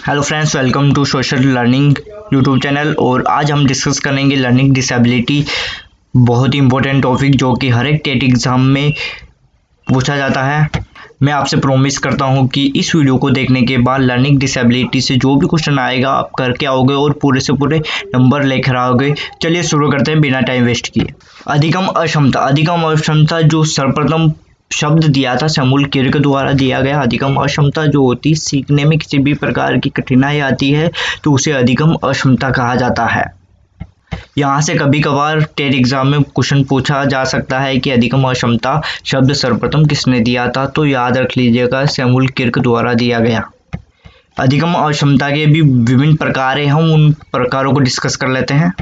Hello friends, welcome to social learning YouTube channel. और आज हम डिस्कस करेंगे लर्निंग डिसेबिलिटी, बहुत ही इंपॉर्टेंट टॉपिक जो कि हर एक टेट एग्ज़ाम में पूछा जाता है। मैं आपसे प्रॉमिस करता हूं कि इस वीडियो को देखने के बाद लर्निंग डिसेबिलिटी से जो भी क्वेश्चन आएगा आप करके आओगे और पूरे से पूरे नंबर लेकर आओगे। चलिए शुरू करते हैं बिना टाइम वेस्ट किए। अधिगम अक्षमता जो सर्वप्रथम शब्द दिया था सैमुअल किर्क द्वारा दिया गया। अधिगम अक्षमता जो होती है, सीखने में किसी भी प्रकार की कठिनाई आती है तो उसे अधिगम अक्षमता कहा जाता है। यहाँ से कभी कभार टेट एग्जाम में क्वेश्चन पूछा जा सकता है कि अधिगम अक्षमता शब्द सर्वप्रथम किसने दिया था, तो याद रख लीजिएगा सैमुअल किर्क द्वारा दिया गया। अधिगम अक्षमता के भी विभिन्न प्रकार हैं, हम उन प्रकारों को डिस्कस कर लेते हैं।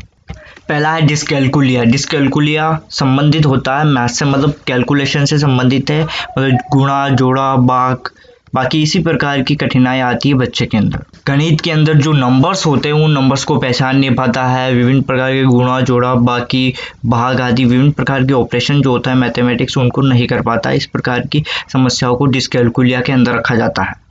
पहला है डिसकैलकुलिया। डिसकैलकुलिया संबंधित होता है मैथ से, मतलब कैलकुलेशन से संबंधित है, मतलब गुणा जोड़ा बाकी इसी प्रकार की कठिनाई आती है बच्चे के अंदर। गणित के अंदर जो नंबर्स होते हैं उन नंबर्स को पहचान नहीं पाता है। विभिन्न प्रकार के गुणा जोड़ा बाकी भाग आदि विभिन्न प्रकार के ऑपरेशन जो होता है मैथमेटिक्स उनको नहीं कर पाता। इस प्रकार की समस्याओं को डिसकैलकुलिया के अंदर रखा जाता है।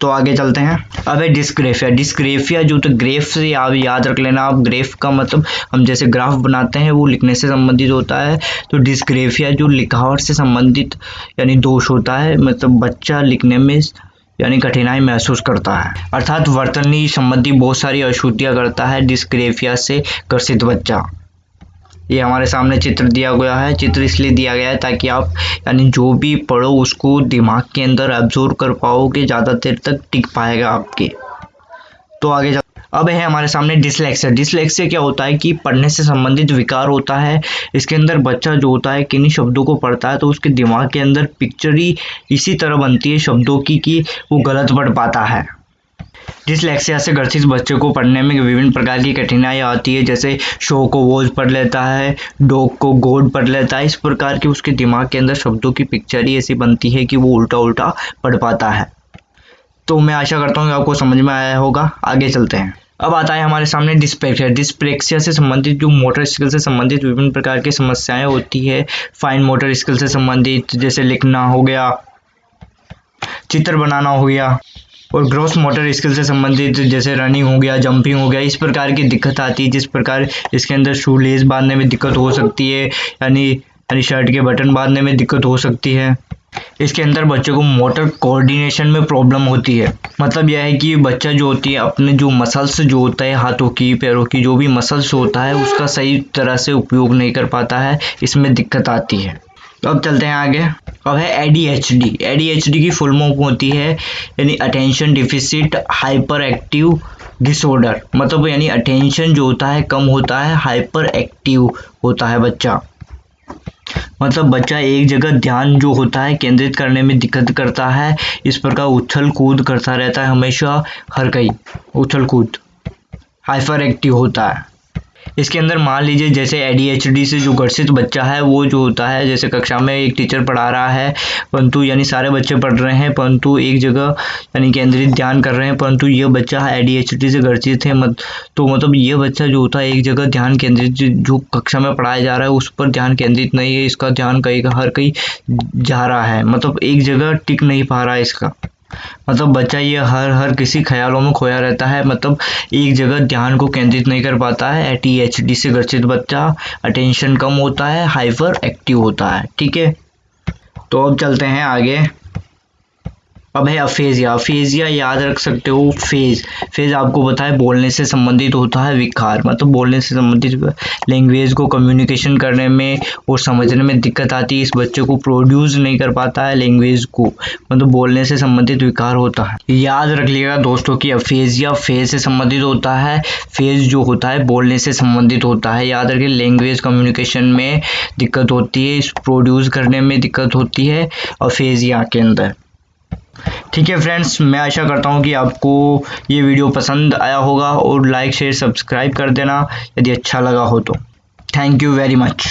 तो आगे चलते हैं। अब है डिस्ग्रेफिया। डिस्ग्रेफिया जो तो ग्रेफ से आप याद रख लेना। आप ग्रेफ का मतलब हम जैसे ग्राफ बनाते हैं वो लिखने से संबंधित होता है। तो डिस्ग्रेफिया जो लिखावट से संबंधित यानी दोष होता है, मतलब बच्चा लिखने में यानी कठिनाई महसूस करता है, अर्थात वर्तनी संबंधी बहुत सारी अशुद्धियाँ करता है डिस्ग्रेफिया से ग्रसित बच्चा। ये हमारे सामने चित्र दिया गया है। चित्र इसलिए दिया गया है ताकि आप यानी जो भी पढ़ो उसको दिमाग के अंदर एब्जॉर्ब कर पाओगे, ज़्यादा देर तक टिक पाएगा आपके। तो आगे अब है हमारे सामने डिसलेक्सिया। डिसलेक्सिया क्या होता है कि पढ़ने से संबंधित विकार होता है। इसके अंदर बच्चा जो होता है किन्हीं शब्दों को पढ़ता है तो उसके दिमाग के अंदर पिक्चर ही इसी तरह बनती है शब्दों की कि वो गलत पढ़ पाता है। डिसलेक्सिया से ग्रसित बच्चे को पढ़ने में विभिन्न प्रकार की कठिनाई आती है, जैसे शो को वॉज पढ़ लेता है, डॉग को गॉड पढ़ लेता है। इस प्रकार की उसके दिमाग के अंदर शब्दों की पिक्चर ही ऐसी बनती है कि वो उल्टा उल्टा पढ़ पाता है। तो मैं आशा करता हूँ कि आपको समझ में आया होगा। आगे चलते हैं। अब आता है हमारे सामने डिस्प्रेक्सिया। डिस्प्रेक्सिया से संबंधित जो मोटर स्किल से संबंधित विभिन्न प्रकार की समस्याएं होती है। फाइन मोटर स्किल से संबंधित जैसे लिखना हो गया, चित्र बनाना हो गया, और ग्रॉस मोटर स्किल से संबंधित जैसे रनिंग हो गया, जंपिंग हो गया। इस प्रकार की दिक्कत आती है। जिस प्रकार इसके अंदर शू लेस बांधने में दिक्कत हो सकती है, यानी शर्ट के बटन बांधने में दिक्कत हो सकती है। इसके अंदर बच्चों को मोटर कोऑर्डिनेशन में प्रॉब्लम होती है। मतलब यह है कि बच्चा जो होती है अपने जो मसल्स जो होता है हाथों की पैरों की जो भी मसल्स होता है उसका सही तरह से उपयोग नहीं कर पाता है, इसमें दिक्कत आती है। तो अब चलते हैं आगे। अब है ADHD। ADHD की फुल फॉर्म होती है यानी attention deficit hyper active disorder. मतलब यानी अटेंशन जो होता है कम होता है, हाइपर एक्टिव होता है बच्चा। मतलब बच्चा एक जगह ध्यान जो होता है केंद्रित करने में दिक्कत करता है। इस प्रकार उछल कूद करता रहता है हमेशा, हर कहीं उछल कूद, हाइपर एक्टिव होता है। इसके अंदर मान लीजिए जैसे ADHD से जो ग्रसित बच्चा है वो जो होता है, जैसे कक्षा में एक टीचर पढ़ा रहा है परंतु यानी सारे बच्चे पढ़ रहे हैं परंतु एक जगह यानी केंद्रित ध्यान कर रहे हैं, परंतु ये बच्चा ADHD से ग्रसित है। तो मतलब ये बच्चा जो होता है एक जगह ध्यान केंद्रित जो कक्षा में पढ़ाया जा रहा है उस पर ध्यान केंद्रित नहीं है, इसका ध्यान कहीं हर कहीं जा रहा है, मतलब एक जगह टिक नहीं पा रहा है इसका। मतलब बच्चा ये हर किसी ख्यालों में खोया रहता है, मतलब एक जगह ध्यान को केंद्रित नहीं कर पाता है। ADHD से ग्रसित बच्चा, अटेंशन कम होता है, हाइपर एक्टिव होता है। ठीक है, तो अब चलते हैं आगे। अब है अफेजिया। अफेजिया याद रख सकते हो। फेज आपको पता है बोलने से संबंधित होता है विकार, मतलब बोलने से संबंधित लैंग्वेज को कम्युनिकेशन करने में और समझने में दिक्कत आती है। इस बच्चे को प्रोड्यूस नहीं कर पाता है लैंग्वेज को, मतलब बोलने से संबंधित विकार होता है। याद रख लिएगा दोस्तों कि अफेजिया फेज से संबंधित होता है, फेज जो होता है बोलने से संबंधित होता है। याद रखिए लैंग्वेज कम्युनिकेशन में दिक्कत होती है, प्रोड्यूस करने में दिक्कत होती है अफेजिया के अंदर। ठीक है फ्रेंड्स, मैं आशा करता हूँ कि आपको ये वीडियो पसंद आया होगा और लाइक शेयर सब्सक्राइब कर देना यदि अच्छा लगा हो तो। Thank you very much.